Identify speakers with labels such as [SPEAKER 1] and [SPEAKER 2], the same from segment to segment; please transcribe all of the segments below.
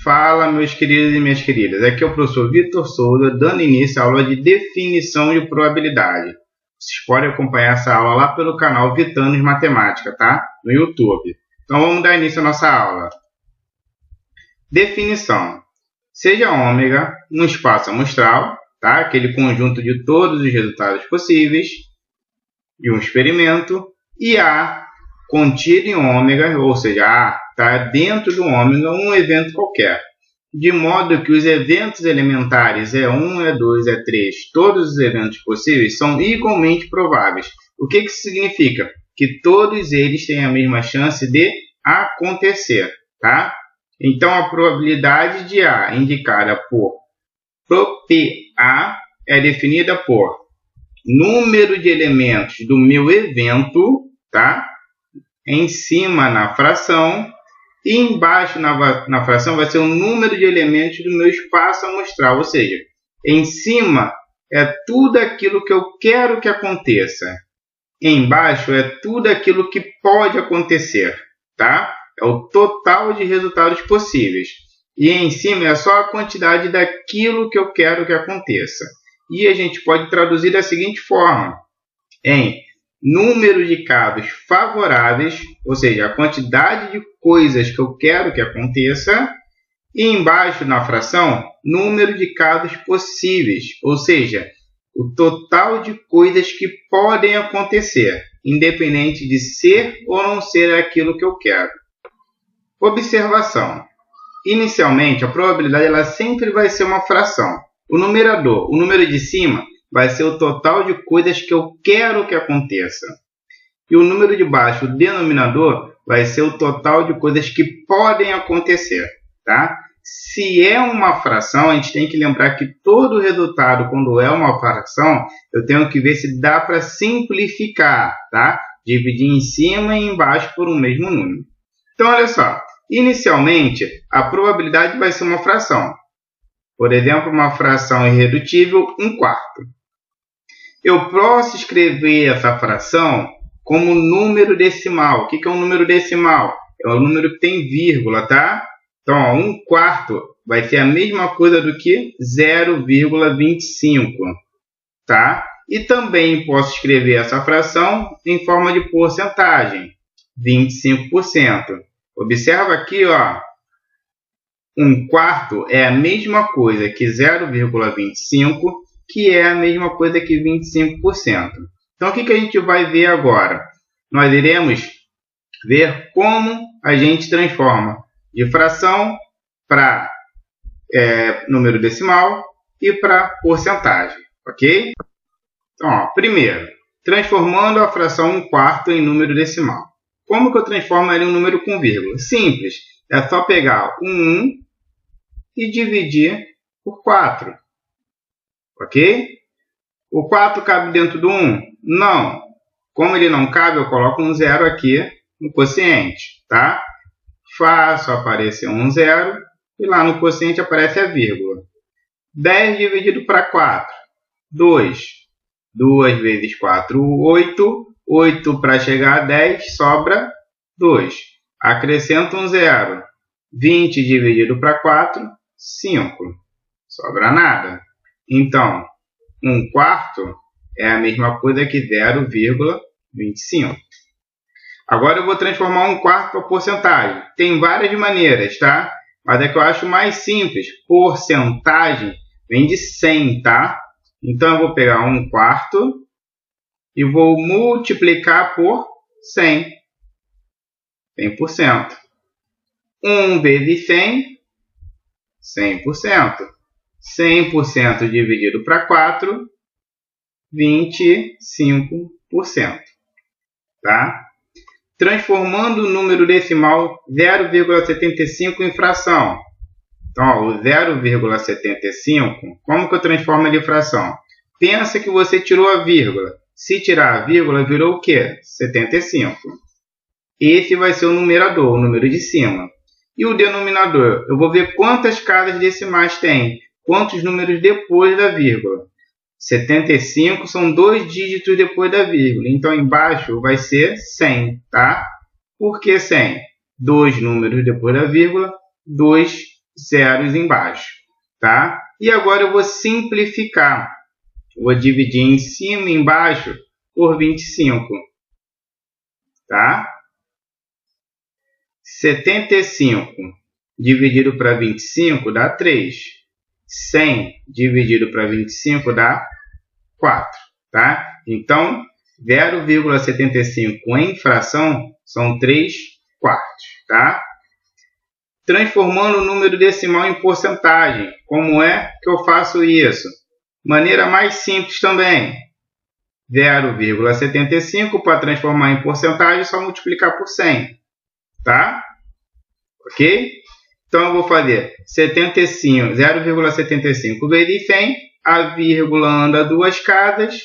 [SPEAKER 1] Fala, meus queridos e minhas queridas, aqui é o professor Vitor Souza, dando início à aula de definição de probabilidade. Vocês podem acompanhar essa aula lá pelo canal Vitanos Matemática, tá? No YouTube. Então vamos dar início à nossa aula. Definição. Seja ômega um espaço amostral, tá? Aquele conjunto de todos os resultados possíveis de um experimento, e A contido em ômega, ou seja, A está dentro do ômega um evento qualquer, de modo que os eventos elementares E1, E2, E3, todos os eventos possíveis são igualmente prováveis. O que isso significa? Que todos eles têm a mesma chance de acontecer, tá? Então, a probabilidade de A indicada por PA é definida por número de elementos do meu evento, tá? Em cima na fração, e embaixo na fração vai ser o número de elementos do meu espaço amostral, ou seja, em cima é tudo aquilo que eu quero que aconteça, embaixo é tudo aquilo que pode acontecer, tá? É o total de resultados possíveis, e em cima é só a quantidade daquilo que eu quero que aconteça. E a gente pode traduzir da seguinte forma, em número de casos favoráveis, ou seja, a quantidade de coisas que eu quero que aconteça, e embaixo na fração, número de casos possíveis, ou seja, o total de coisas que podem acontecer, independente de ser ou não ser aquilo que eu quero. Observação. Inicialmente, a probabilidade ela sempre vai ser uma fração. O numerador, o número de cima, vai ser o total de coisas que eu quero que aconteça. E o número de baixo, o denominador, vai ser o total de coisas que podem acontecer, tá? Se é uma fração, a gente tem que lembrar que todo resultado, quando é uma fração, eu tenho que ver se dá para simplificar, tá? Dividir em cima e embaixo por um mesmo número. Então, olha só. Inicialmente, a probabilidade vai ser uma fração. Por exemplo, uma fração irredutível, 1/4. Eu posso escrever essa fração como número decimal. O que é um número decimal? É um número que tem vírgula, tá? Então, ó, 1/4 vai ser a mesma coisa do que 0,25, tá? E também posso escrever essa fração em forma de porcentagem, 25%. Observa aqui, ó. 1/4 é a mesma coisa que 0,25, que é a mesma coisa que 25%. Então, o que a gente vai ver agora? Nós iremos ver como a gente transforma de fração para número decimal e para porcentagem, ok? Então, ó, primeiro, transformando a fração 1/4 em número decimal. Como que eu transformo ele em um número com vírgula? Simples, é só pegar o 1 e dividir por 4. Ok? O 4 cabe dentro do 1? Não. Como ele não cabe, eu coloco um 0 aqui no quociente. Tá? Faço aparecer um 0 e lá no quociente aparece a vírgula. 10 dividido para 4. 2. 2 vezes 4, 8. 8 para chegar a 10, sobra 2. Acrescento um 0. 20 dividido para 4, 5. Sobra nada. Então, 1/4 é a mesma coisa que 0,25. Agora eu vou transformar 1/4 para porcentagem. Tem várias maneiras, tá? Mas a que eu acho mais simples, porcentagem, vem de 100, tá? Então eu vou pegar 1/4 e vou multiplicar por 100. 100%. 1 vezes 100, 100%. 100% dividido para 4, 25%. Tá? Transformando o número decimal 0,75 em fração. Então, ó, o 0,75, como que eu transformo ele em fração? Pensa que você tirou a vírgula. Se tirar a vírgula, virou o quê? 75. Esse vai ser o numerador, o número de cima. E o denominador? Eu vou ver quantas casas decimais tem, quantos números depois da vírgula. 75 são 2 dígitos depois da vírgula. Então, embaixo vai ser 100, tá? Por que 100? 2 números depois da vírgula, 2 zeros embaixo, tá? E agora eu vou simplificar. Vou dividir em cima e embaixo por 25, tá? 75 dividido para 25 dá 3. 100 dividido para 25 dá 4, tá? Então, 0,75 em fração são 3 quartos, tá? Transformando o número decimal em porcentagem. Como é que eu faço isso? Maneira mais simples também. 0,75 para transformar em porcentagem é só multiplicar por 100, tá? Ok? Então eu vou fazer 0,75 vezes 100, a vírgula anda 2 casas,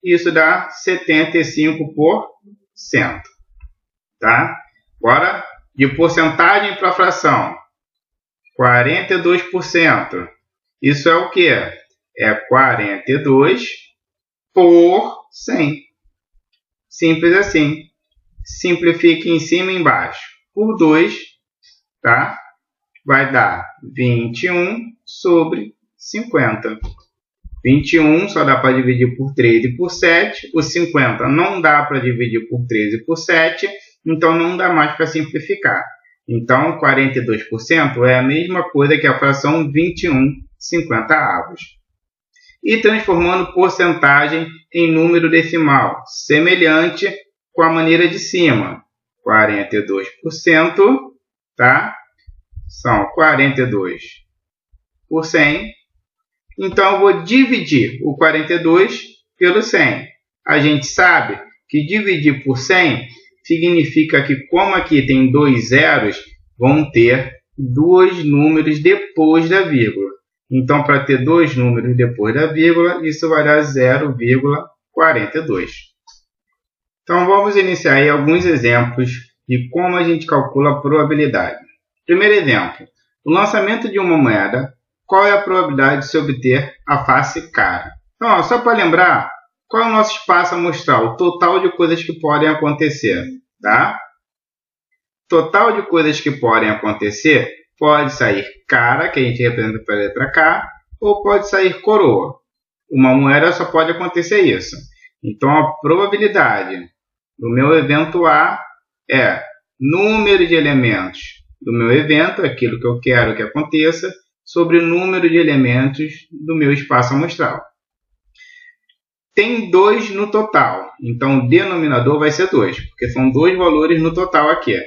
[SPEAKER 1] isso dá 75%, tá? Agora, de porcentagem para fração, 42%. Isso é o que? É 42 por 100. Simples assim. Simplifique em cima e embaixo por 2, tá? Vai dar 21 sobre 50. 21 só dá para dividir por 3 e por 7. O 50 não dá para dividir por 3 e por 7. Então, não dá mais para simplificar. Então, 42% é a mesma coisa que a fração 21/50. E transformando porcentagem em número decimal, semelhante com a maneira de cima. 42%, tá? São 42 por 100. Então, eu vou dividir o 42 pelo 100. A gente sabe que dividir por 100 significa que, como aqui tem 2 zeros, vão ter 2 números depois da vírgula. Então, para ter 2 números depois da vírgula, isso vai dar 0,42. Então, vamos iniciar aí alguns exemplos de como a gente calcula a probabilidade. Primeiro exemplo. No lançamento de uma moeda, qual é a probabilidade de se obter a face cara? Então, só para lembrar, qual é o nosso espaço amostral? O total de coisas que podem acontecer, tá? Total de coisas que podem acontecer, pode sair cara, que a gente representa pela letra K, ou pode sair coroa. Uma moeda só pode acontecer isso. Então, a probabilidade do meu evento A é número de elementos do meu evento, aquilo que eu quero que aconteça, sobre o número de elementos do meu espaço amostral. Tem 2 no total, então o denominador vai ser 2, porque são 2 valores no total aqui.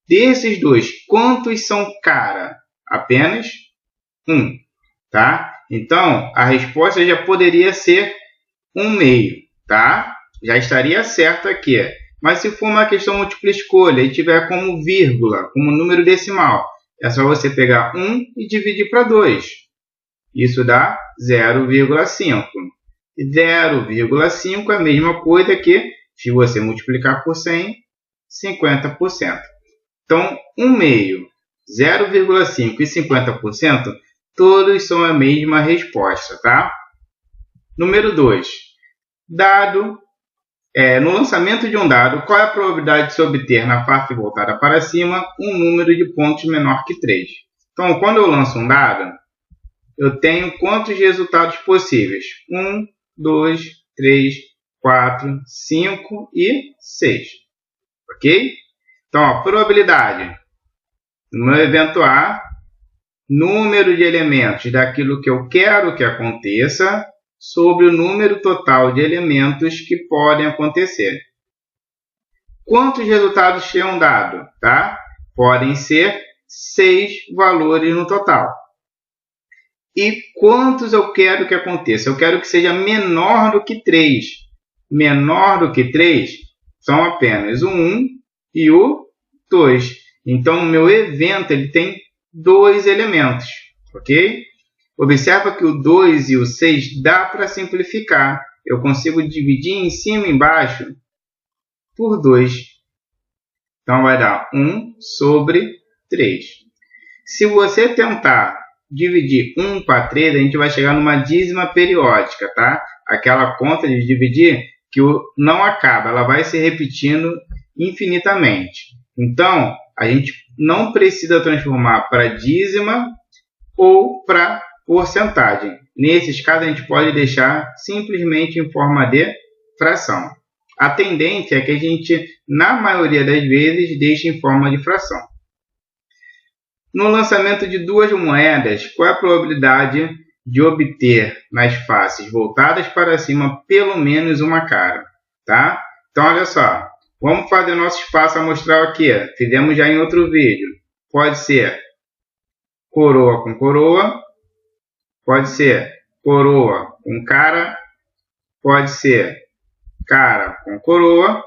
[SPEAKER 1] Desses 2, quantos são cara? Apenas 1, tá? Então, a resposta já poderia ser 1/2, tá? Já estaria certo aqui. Mas se for uma questão múltipla escolha e tiver como vírgula, como número decimal, é só você pegar 1 e dividir para 2. Isso dá 0,5. 0,5 é a mesma coisa que, se você multiplicar por 100, 50%. Então, 1/2, 0,5 e 50%, todos são a mesma resposta, tá? Número 2. No lançamento de um dado, qual é a probabilidade de se obter na face voltada para cima um número de pontos menor que 3? Então, quando eu lanço um dado, eu tenho quantos resultados possíveis? 1, 2, 3, 4, 5 e 6. Ok? Então, a probabilidade no meu evento A, número de elementos daquilo que eu quero que aconteça, sobre o número total de elementos que podem acontecer. Quantos resultados tem um dado? Tá? Podem ser 6 valores no total. E quantos eu quero que aconteça? Eu quero que seja menor do que 3. Menor do que 3 são apenas o 1 e o 2. Então, o meu evento ele tem 2 elementos. Ok? Observa que o 2 e o 6 dá para simplificar. Eu consigo dividir em cima e embaixo por 2. Então, vai dar 1 sobre 3. Se você tentar dividir 1 para 3, a gente vai chegar numa dízima periódica, tá? Aquela conta de dividir que não acaba, ela vai se repetindo infinitamente. Então, a gente não precisa transformar para dízima ou para porcentagem. Nesses casos, a gente pode deixar simplesmente em forma de fração. A tendência é que a gente, na maioria das vezes, deixe em forma de fração. No lançamento de duas moedas, qual é a probabilidade de obter nas faces voltadas para cima pelo menos uma cara? Tá? Então, olha só. Vamos fazer nosso espaço amostral aqui. Fizemos já em outro vídeo. Pode ser coroa com coroa. Pode ser coroa com cara. Pode ser cara com coroa.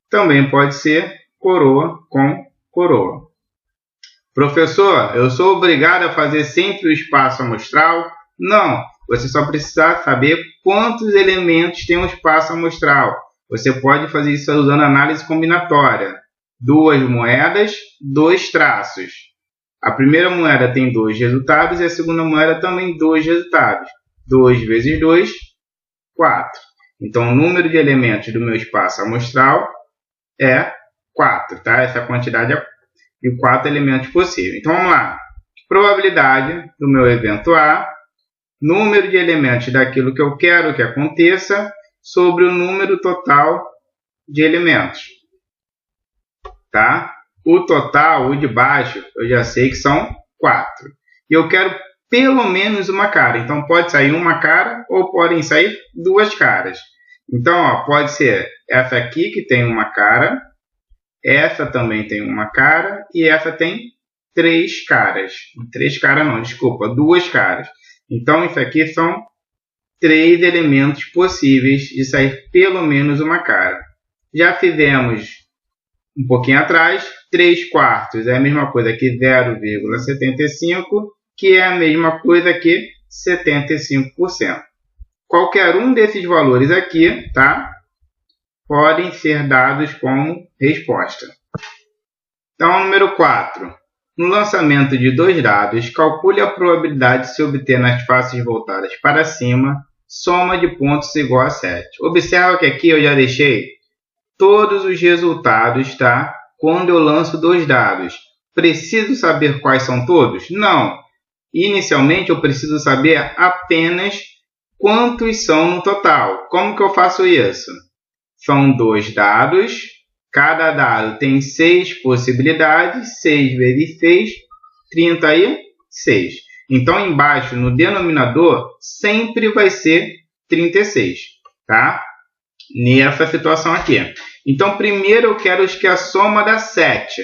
[SPEAKER 1] Também pode ser coroa com coroa. Professor, eu sou obrigado a fazer sempre o espaço amostral? Não, você só precisa saber quantos elementos tem um espaço amostral. Você pode fazer isso usando análise combinatória. Duas moedas, dois traços. A primeira moeda tem 2 resultados e a segunda moeda também 2 resultados. 2 vezes 2, 4. Então, o número de elementos do meu espaço amostral é 4. Tá? Essa quantidade é de 4 elementos possíveis. Então, vamos lá. Probabilidade do meu evento A, número de elementos daquilo que eu quero que aconteça, sobre o número total de elementos. Tá? O total, o de baixo, eu já sei que são 4. E eu quero pelo menos uma cara. Então, pode sair uma cara ou podem sair 2 caras. Então, ó, pode ser essa aqui que tem uma cara, essa também tem uma cara e essa tem 3 caras. 3 caras não, desculpa, 2 caras. Então, isso aqui são 3 elementos possíveis de sair pelo menos uma cara. Já fizemos um pouquinho atrás, 3 quartos é a mesma coisa que 0,75, que é a mesma coisa que 75%. Qualquer um desses valores aqui, tá? Podem ser dados como resposta. Então, número 4. No lançamento de 2 dados, calcule a probabilidade de se obter nas faces voltadas para cima soma de pontos igual a 7. Observa que aqui eu já deixei todos os resultados, tá? Quando eu lanço 2 dados. Preciso saber quais são todos? Não. Inicialmente eu preciso saber apenas quantos são no total. Como que eu faço isso? São 2 dados. Cada dado tem 6 possibilidades. 6 vezes 6, 36. Então, embaixo, no denominador, sempre vai ser 36. Tá? Nessa situação aqui. Então, primeiro eu quero os que a soma dá 7.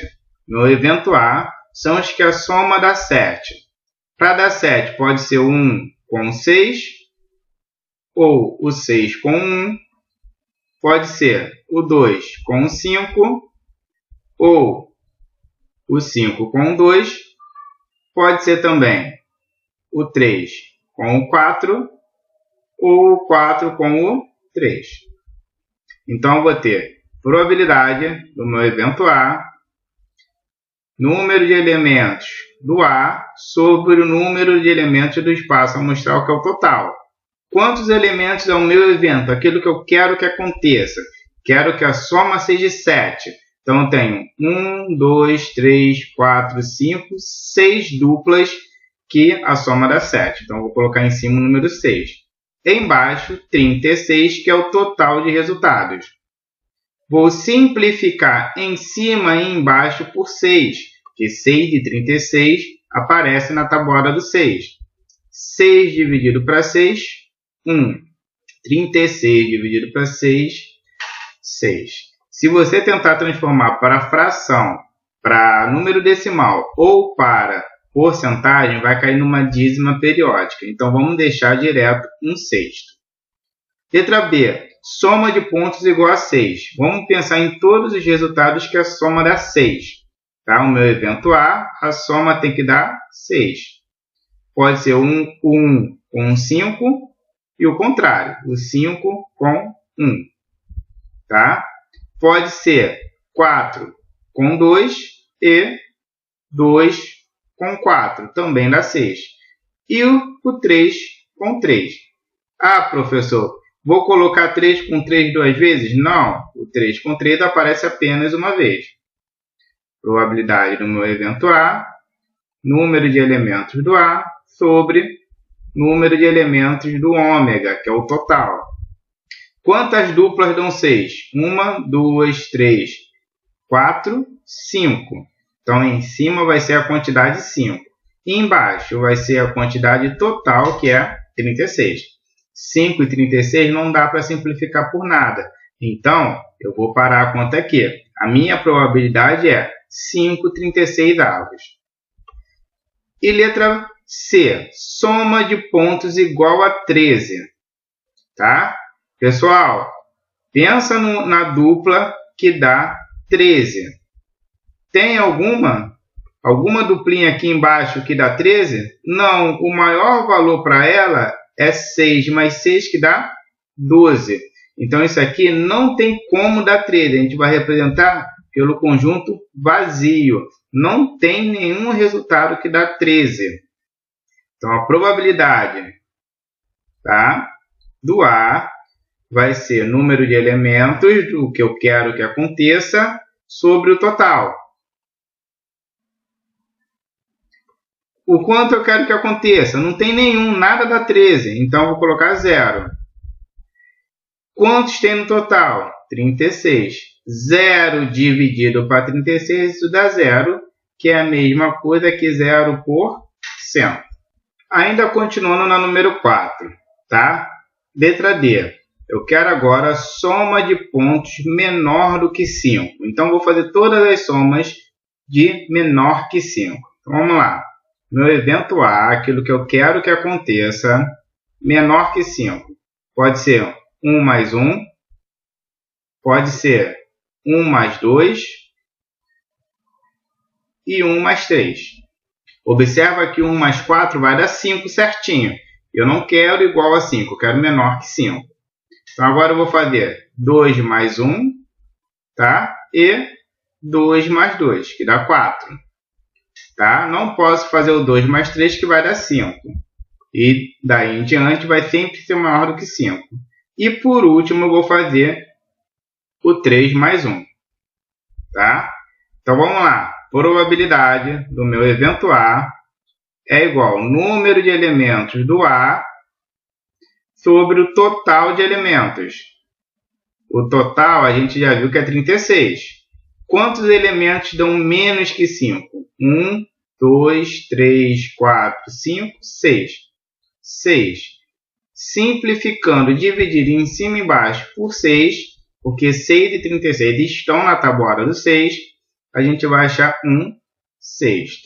[SPEAKER 1] No evento A, são os que a soma dá 7. Para dar 7, pode ser o 1 com 6, ou o 6 com 1. Pode ser o 2 com 5, ou o 5 com 2. Pode ser também o 3 com o 4, ou o 4 com o 3. Então, eu vou ter probabilidade do meu evento A, número de elementos do A sobre o número de elementos do espaço amostral, que é o total. Quantos elementos é o meu evento? Aquilo que eu quero que aconteça. Quero que a soma seja 7. Então, eu tenho 1, 2, 3, 4, 5, 6 duplas que a soma dá 7. Então, eu vou colocar em cima o número 6. Embaixo, 36, que é o total de resultados. Vou simplificar em cima e embaixo por 6, porque 6 de 36 aparece na tabuada do 6. 6 dividido para 6, 1. 36 dividido para 6, 6. Se você tentar transformar para fração, para número decimal ou para porcentagem, vai cair numa dízima periódica. Então, vamos deixar direto 1/6. Letra B. Soma de pontos igual a 6. Vamos pensar em todos os resultados que a soma dá 6. Tá? O meu evento A, a soma tem que dar 6. Pode ser o 1 com 5 e o contrário, o 5 com 1. Tá? Pode ser 4 com 2 e 2 com 4, também dá 6. E o 3 com 3. Ah, professor, vou colocar 3 com 3 duas vezes? Não, o 3 com 3 aparece apenas uma vez. Probabilidade do meu evento A, número de elementos do A, sobre número de elementos do ômega, que é o total. Quantas duplas dão 6? 1, 2, 3, 4, 5. Então, em cima vai ser a quantidade 5. E embaixo vai ser a quantidade total, que é 36. 5 e 36 não dá para simplificar por nada. Então, eu vou parar a conta aqui. A minha probabilidade é 5/36 avos. E letra C, soma de pontos igual a 13. Tá? Pessoal, pensa na dupla que dá 13. Tem alguma duplinha aqui embaixo que dá 13? Não, o maior valor para ela é 6, mais 6 que dá 12. Então, isso aqui não tem como dar 13. A gente vai representar pelo conjunto vazio. Não tem nenhum resultado que dá 13. Então, a probabilidade, tá, do A vai ser número de elementos do que eu quero que aconteça sobre o total. O quanto eu quero que aconteça? Não tem nenhum, nada dá 13. Então, eu vou colocar 0. Quantos tem no total? 36. 0 dividido para 36, isso dá 0, que é a mesma coisa que 0%. Ainda continuando na número 4, tá? Letra D. Eu quero agora soma de pontos menor do que 5. Então, vou fazer todas as somas de menor que 5. Então, vamos lá. Meu evento A, aquilo que eu quero que aconteça, menor que 5. Pode ser 1 mais 1, pode ser 1 mais 2 e 1 mais 3. Observa que 1 mais 4 vai dar 5 certinho. Eu não quero igual a 5, eu quero menor que 5. Então, agora eu vou fazer 2 mais 1, tá? E 2 mais 2, que dá 4. Tá? Não posso fazer o 2 mais 3, que vai dar 5. E daí em diante vai sempre ser maior do que 5. E por último eu vou fazer o 3 mais 1. Tá? Então vamos lá. Probabilidade do meu evento A é igual ao número de elementos do A sobre o total de elementos. O total a gente já viu que é 36. Quantos elementos dão menos que 5? 1, 2, 3, 4, 5, 6. 6. Simplificando, dividir em cima e embaixo por 6, porque 6 e 36 estão na tabuada do 6, a gente vai achar 1/6.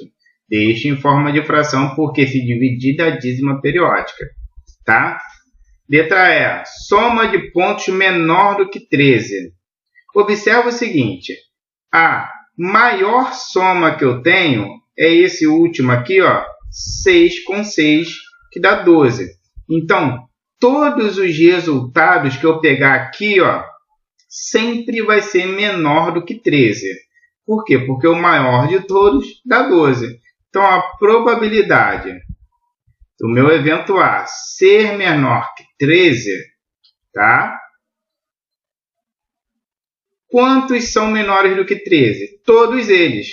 [SPEAKER 1] Deixe em forma de fração, porque se dividir dá dízima periódica. Tá? Letra E. Soma de pontos menor do que 13. Observa o seguinte. A maior soma que eu tenho é esse último aqui, ó, 6 com 6, que dá 12. Então, todos os resultados que eu pegar aqui, ó, sempre vai ser menor do que 13. Por quê? Porque o maior de todos dá 12. Então, a probabilidade do meu evento A ser menor que 13, tá? Quantos são menores do que 13? Todos eles.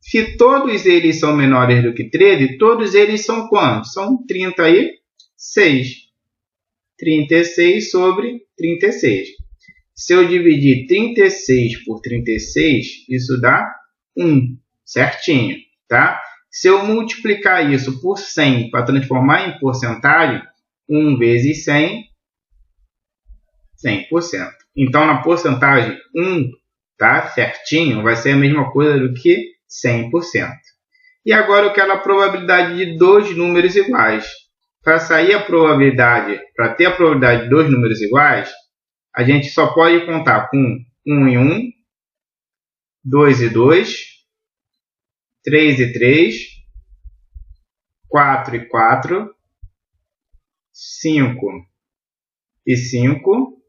[SPEAKER 1] Se todos eles são menores do que 13, todos eles são quantos? São 36. 36 sobre 36. Se eu dividir 36 por 36, isso dá 1, certinho, tá? Se eu multiplicar isso por 100 para transformar em porcentagem, 1 vezes 100, 100%. Então, na porcentagem 1, tá? Certinho, vai ser a mesma coisa do que 100%. E agora eu quero a probabilidade de dois números iguais. Para sair a probabilidade, para ter a probabilidade de dois números iguais, a gente só pode contar com 1 e 1, 2 e 2, 3 e 3, 4 e 4, 5 e 5,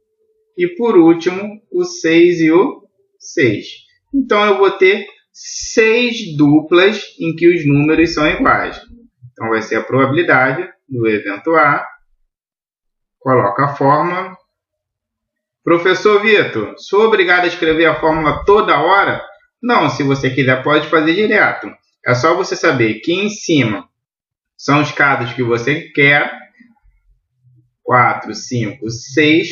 [SPEAKER 1] e por último o 6 e o 6. Então eu vou ter 6 duplas em que os números são iguais. Então vai ser a probabilidade do evento A. Coloca a fórmula. Professor Vitor, sou obrigado a escrever a fórmula toda hora? Não, se você quiser pode fazer direto. É só você saber que em cima são os casos que você quer. 4, 5, 6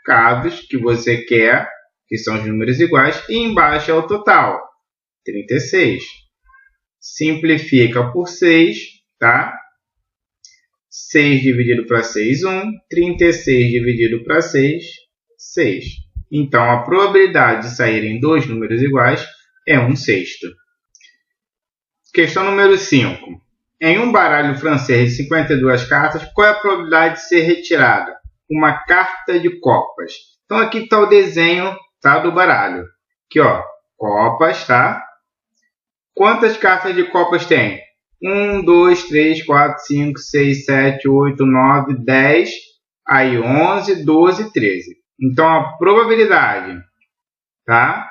[SPEAKER 1] casos que você quer, que são os números iguais. E embaixo é o total. 36. Simplifica por 6, tá? 6 dividido para 6, 1. 36 dividido para 6, 6. Então, a probabilidade de saírem dois números iguais é 1/6. Questão número 5. Em um baralho francês de 52 cartas, qual é a probabilidade de ser retirada? Uma carta de copas. Então, aqui está o desenho, tá, do baralho. Aqui, ó, copas, tá? Quantas cartas de copas tem? 1, 2, 3, 4, 5, 6, 7, 8, 9, 10, aí 11, 12, 13. Então, a probabilidade, tá?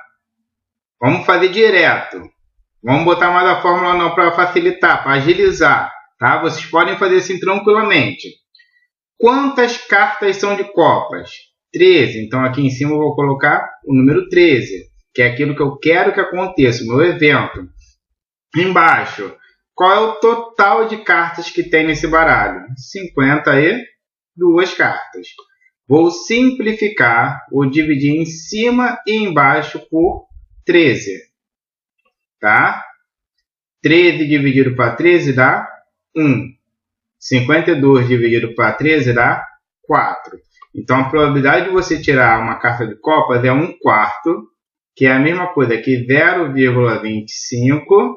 [SPEAKER 1] Vamos fazer direto. Vamos botar mais a fórmula não para facilitar, para agilizar, tá? Vocês podem fazer assim tranquilamente. Quantas cartas são de copas? 13. Então, aqui em cima eu vou colocar o número 13, que é aquilo que eu quero que aconteça, o meu evento. Embaixo, qual é o total de cartas que tem nesse baralho? 52 cartas. Vou simplificar, vou dividir em cima e embaixo por 13. Tá? 13 dividido para 13 dá 1. 52 dividido para 13 dá 4. Então, a probabilidade de você tirar uma carta de copas é 1/4, que é a mesma coisa que 0,25,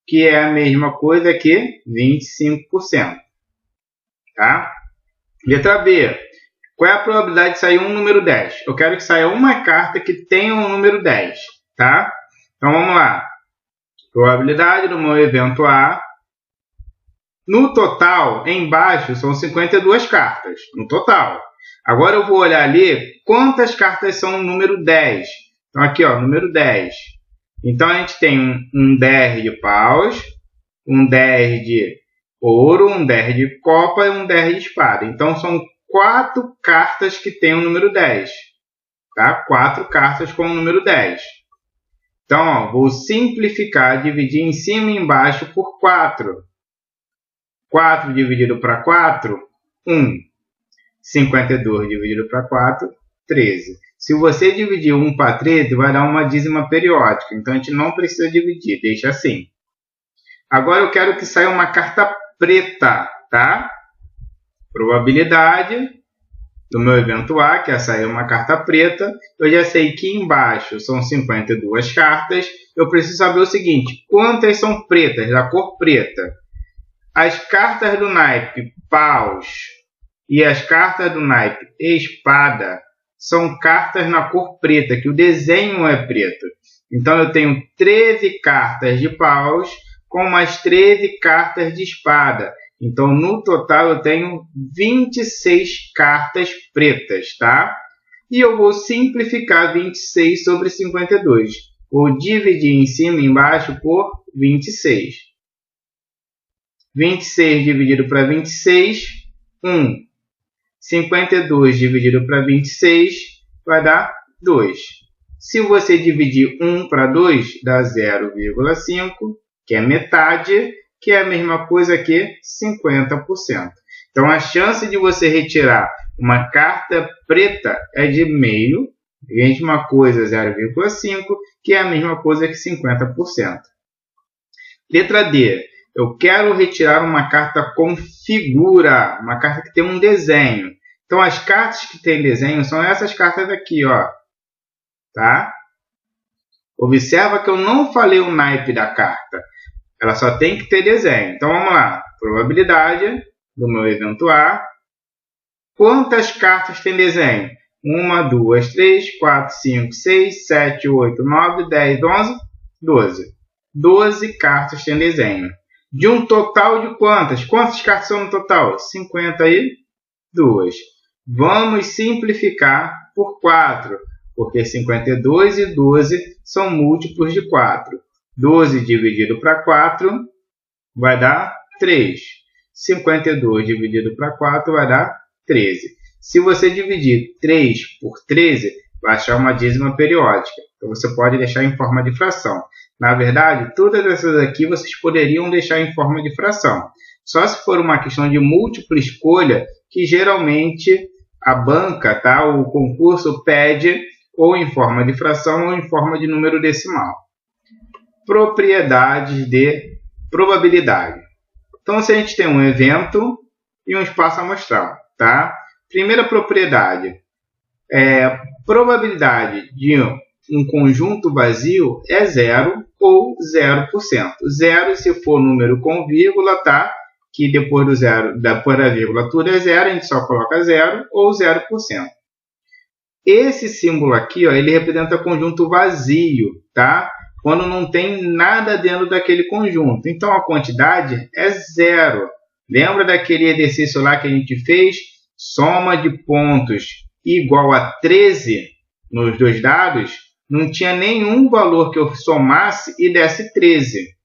[SPEAKER 1] que é a mesma coisa que 25%. Tá? Letra B. Qual é a probabilidade de sair um número 10? Eu quero que saia uma carta que tenha um número 10. Tá? Então, vamos lá. Probabilidade do meu evento A. No total, embaixo, são 52 cartas. No total. Agora eu vou olhar ali quantas cartas são no número 10. Então, aqui, ó, número 10. Então, a gente tem um 10 de paus, um 10 de ouro, um 10 de copa e um 10 de espada. Então, são 4 cartas que tem o número 10. Tá? 4 cartas com o número 10. Então, ó, vou simplificar, dividir em cima e embaixo por 4. 4 dividido para 4, 1. 52 dividido para 4, 13. Se você dividir 1 para 13, vai dar uma dízima periódica. Então, a gente não precisa dividir, deixa assim. Agora, eu quero que saia uma carta preta, tá? Probabilidade do meu evento A, que é sair uma carta preta. Eu já sei que embaixo são 52 cartas. Eu preciso saber o seguinte: quantas são pretas, da cor preta? As cartas do naipe paus e as cartas do naipe espada são cartas na cor preta, que o desenho é preto. Então, eu tenho 13 cartas de paus com mais 13 cartas de espada. Então, no total, eu tenho 26 cartas pretas, tá? E eu vou simplificar 26 sobre 52. Vou dividir em cima e embaixo por 26. 26 dividido para 26, 1. 52 dividido para 26 vai dar 2. Se você dividir 1 para 2, dá 0,5, que é metade, que é a mesma coisa que 50%. Então, a chance de você retirar uma carta preta é de meio, mesma coisa 0,5, que é a mesma coisa que 50%. Letra D. Eu quero retirar uma carta com figura, uma carta que tem um desenho. Então, as cartas que têm desenho são essas cartas aqui, ó. Tá? Observa que eu não falei o naipe da carta. Ela só tem que ter desenho. Então, vamos lá. Probabilidade do meu evento A. Quantas cartas tem desenho? 1, 2, 3, 4, 5, 6, 7, 8, 9, 10, 11, 12. 12 cartas tem desenho. De um total de quantas? Quantas cartas são no total? 52. Vamos simplificar por 4, porque 52 e 12 são múltiplos de 4. 12 dividido para 4 vai dar 3. 52 dividido para 4 vai dar 13. Se você dividir 3 por 13, vai achar uma dízima periódica. Então você pode deixar em forma de fração. Na verdade, todas essas aqui vocês poderiam deixar em forma de fração. Só se for uma questão de múltipla escolha, que geralmente a banca, tá, o concurso pede ou em forma de fração ou em forma de número decimal. Propriedades de probabilidade. Então, se a gente tem um evento e um espaço amostral, tá? Primeira propriedade, probabilidade de um conjunto vazio é 0 ou 0%. 0 se for número com vírgula, tá? Que depois do zero, depois da vírgula, tudo é 0, a gente só coloca 0 ou 0%. Esse símbolo aqui, ó, ele representa conjunto vazio, tá? Quando não tem nada dentro daquele conjunto. Então, a quantidade é 0. Lembra daquele exercício lá que a gente fez? Soma de pontos igual a 13 nos dois dados. Não tinha nenhum valor que eu somasse e desse 13.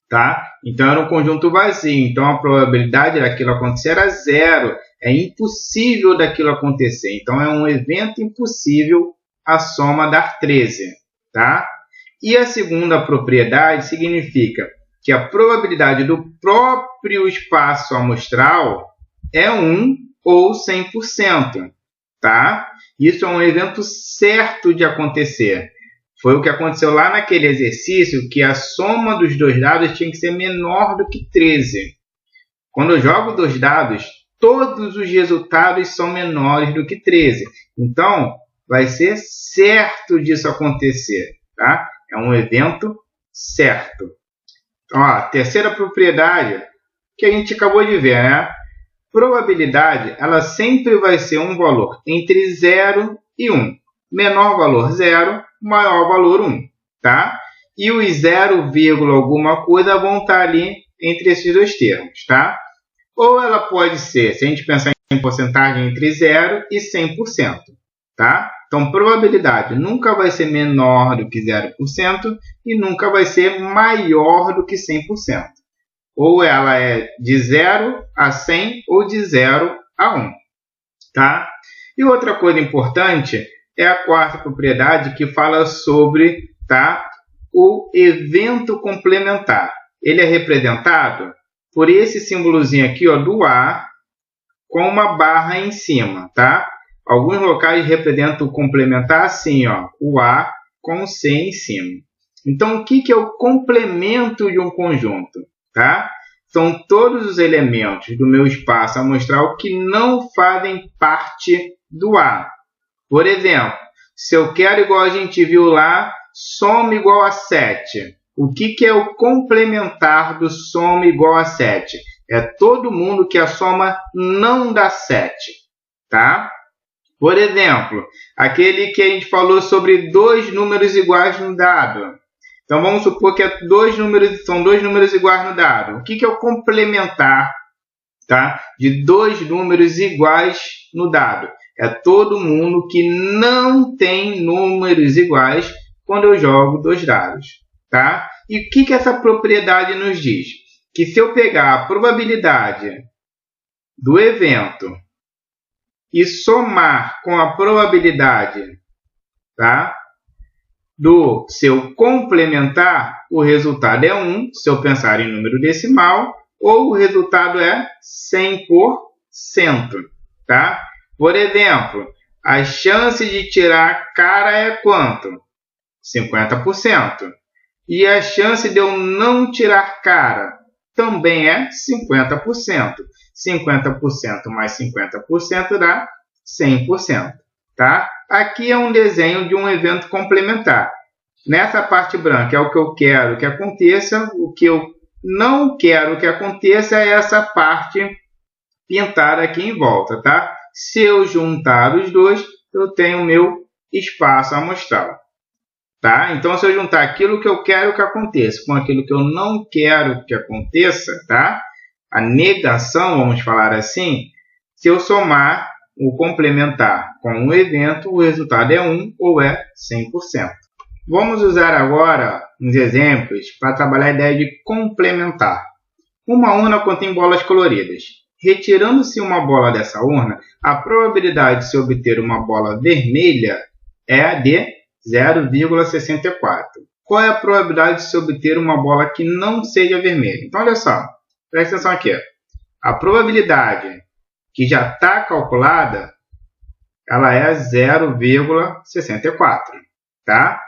[SPEAKER 1] Tá? Então, era um conjunto vazio. Então, a probabilidade daquilo acontecer era 0. É impossível daquilo acontecer. Então, é um evento impossível a soma dar 13. Tá? E a segunda propriedade significa que a probabilidade do próprio espaço amostral é 1 ou 100%. Tá? Isso é um evento certo de acontecer. Foi o que aconteceu lá naquele exercício, que a soma dos dois dados tinha que ser menor do que 13. Quando eu jogo dois dados, todos os resultados são menores do que 13. Então, vai ser certo disso acontecer. Tá? É um evento certo. Então, ó, terceira propriedade que a gente acabou de ver, né? Probabilidade, ela sempre vai ser um valor entre 0 e 1. Menor valor 0, maior valor 1. Tá? E os 0, alguma coisa vão estar ali entre esses dois termos. Tá? Ou ela pode ser, se a gente pensar em porcentagem, entre 0 e 100%. Tá? Então, probabilidade nunca vai ser menor do que 0% e nunca vai ser maior do que 100%. Ou ela é de 0 a 100 ou de 0 a 1. Tá? E outra coisa importante é a quarta propriedade, que fala sobre, tá, o evento complementar. Ele é representado por esse símbolozinho aqui, ó, do A com uma barra em cima. Tá? Alguns locais representam o complementar assim, ó, o A com o C em cima. Então, o que é o complemento de um conjunto? Tá? São todos os elementos do meu espaço amostral que não fazem parte do A. Por exemplo, se eu quero, igual a gente viu lá, soma igual a 7. O que é o complementar do soma igual a 7? É todo mundo que a soma não dá 7. Tá? Por exemplo, aquele que a gente falou sobre dois números iguais no dado. Então, vamos supor que são dois números iguais no dado. O que é o complementar, tá, de dois números iguais no dado? É todo mundo que não tem números iguais quando eu jogo dois dados. Tá? E o que essa propriedade nos diz? Que se eu pegar a probabilidade do evento e somar com a probabilidade, tá, do seu complementar, o resultado é 1, se eu pensar em número decimal, ou o resultado é 100%. Tá? Por exemplo, a chance de tirar cara é quanto? 50%. E a chance de eu não tirar cara também é 50%. 50% mais 50% dá 100%. Tá? Aqui é um desenho de um evento complementar. Nessa parte branca é o que eu quero que aconteça. O que eu não quero que aconteça é essa parte pintada aqui em volta. Tá? Se eu juntar os dois, eu tenho o meu espaço amostral. Tá? Então, se eu juntar aquilo que eu quero que aconteça com aquilo que eu não quero que aconteça, tá? A negação, vamos falar assim, se eu somar o complementar com o evento, o resultado é 1 ou é 100%. Vamos usar agora uns exemplos para trabalhar a ideia de complementar. Uma urna contém bolas coloridas. Retirando-se uma bola dessa urna, a probabilidade de se obter uma bola vermelha é de 0,64. Qual é a probabilidade de se obter uma bola que não seja vermelha? Então, olha só, presta atenção aqui. A probabilidade que já está calculada, ela é 0,64. Tá?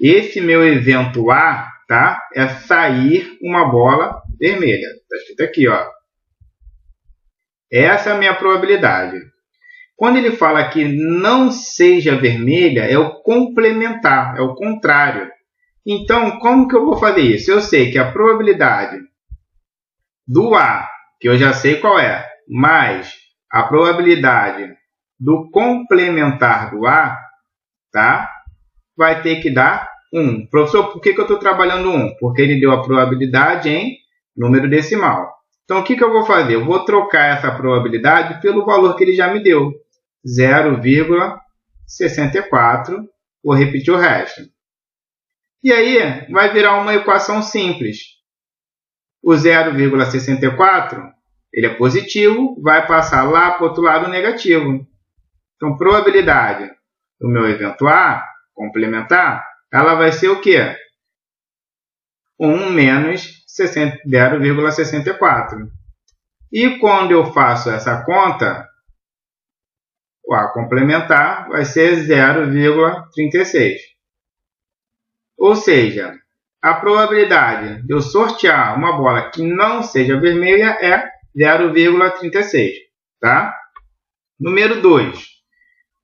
[SPEAKER 1] Esse meu evento A, tá, é sair uma bola vermelha. Está escrito aqui, ó. Essa é a minha probabilidade. Quando ele fala que não seja vermelha, é o complementar, é o contrário. Então, como que eu vou fazer isso? Eu sei que a probabilidade do A, que eu já sei qual é, mais a probabilidade do complementar do A, tá? Vai ter que dar 1. Professor, por que eu estou trabalhando 1? Porque ele deu a probabilidade em número decimal. Então, o que eu vou fazer? Eu vou trocar essa probabilidade pelo valor que ele já me deu. 0,64. Vou repetir o resto. E aí, vai virar uma equação simples. O 0,64, ele é positivo, vai passar lá para o outro lado negativo. Então, probabilidade do meu evento A, complementar, ela vai ser o quê? 1 menos 0,64. E quando eu faço essa conta, o A complementar vai ser 0,36. Ou seja, a probabilidade de eu sortear uma bola que não seja vermelha é 0,36. Tá? Número 2.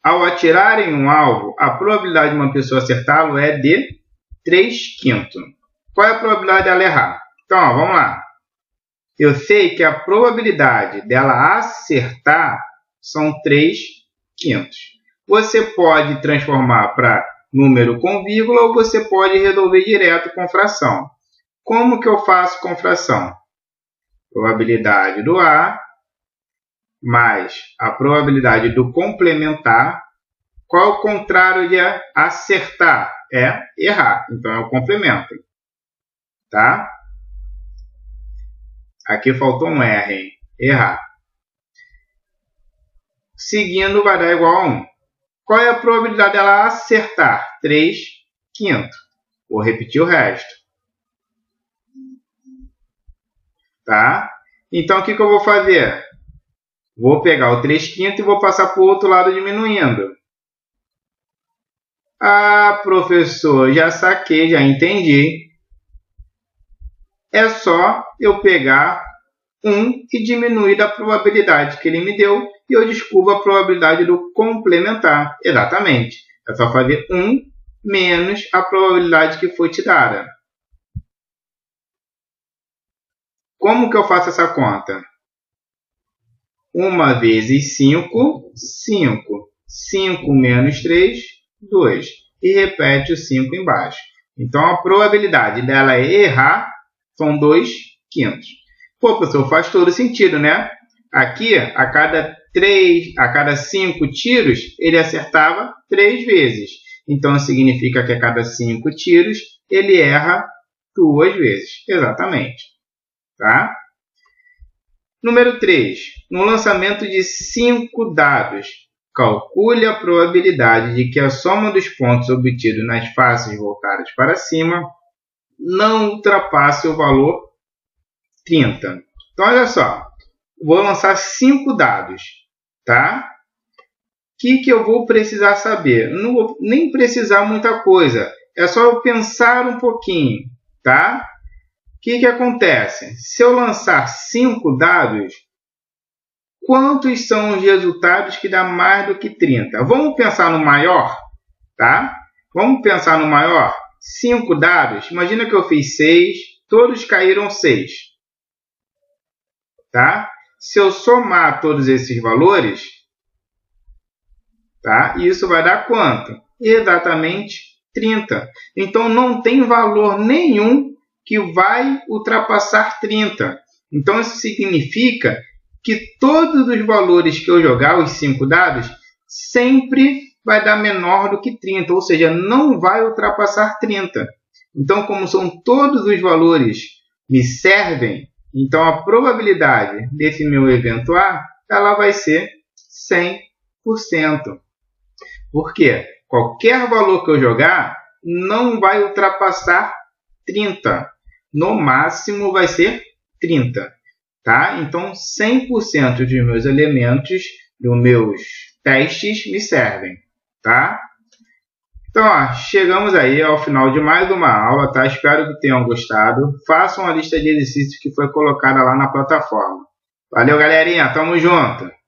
[SPEAKER 1] Ao atirar em um alvo, a probabilidade de uma pessoa acertá-lo é de 3/5. Qual é a probabilidade dela errar? Então, ó, vamos lá. Eu sei que a probabilidade dela acertar são 3/5. Você pode transformar para número com vírgula ou você pode resolver direto com fração. Como que eu faço com fração? Probabilidade do A mais a probabilidade do complementar. Qual é o contrário de acertar? É errar. Então, é o complemento. Tá? Aqui faltou um R, hein? Errar. Seguindo, vai dar igual a 1. Qual é a probabilidade dela acertar? 3/5. Vou repetir o resto. Tá? Então, o que eu vou fazer? Vou pegar o 3/5 e vou passar para o outro lado diminuindo. Ah, professor, já saquei, já entendi. É só eu pegar 1 e diminuir da probabilidade que ele me deu e eu descubro a probabilidade do complementar. Exatamente. É só fazer 1 menos a probabilidade que foi te dada. Como que eu faço essa conta? 1 vezes 5, 5. 5 menos 3, 2. E repete o 5 embaixo. Então, a probabilidade dela errar são 2/5. Pô, professor, faz todo sentido, né? Aqui, a cada 5 tiros, ele acertava 3 vezes. Então, significa que a cada 5 tiros, ele erra 2 vezes. Exatamente. Tá? Número 3. No lançamento de 5 dados, calcule a probabilidade de que a soma dos pontos obtidos nas faces voltadas para cima não ultrapasse o valor 30. Então, olha só. Vou lançar 5 dados. Tá? O que eu vou precisar saber? Não vou nem precisar muita coisa. É só eu pensar um pouquinho. Tá? O que acontece? Se eu lançar 5 dados, quantos são os resultados que dá mais do que 30? Vamos pensar no maior? Tá? Vamos pensar no maior? 5 dados. Imagina que eu fiz 6, todos caíram 6. Tá? Se eu somar todos esses valores, tá? Isso vai dar quanto? Exatamente 30. Então, não tem valor nenhum que vai ultrapassar 30. Então, isso significa que todos os valores que eu jogar, os 5 dados, sempre vai dar menor do que 30, ou seja, não vai ultrapassar 30. Então, como são todos os valores me servem, então a probabilidade desse meu evento A, ela vai ser 100%. Por quê? qualquer valor que eu jogar não vai ultrapassar 30. No máximo vai ser 30. Tá? Então 100% dos meus elementos, dos meus testes, me servem. Tá? Então, ó, chegamos aí ao final de mais uma aula, tá? Espero que tenham gostado. Façam a lista de exercícios que foi colocada lá na plataforma. Valeu, galerinha. Tamo junto.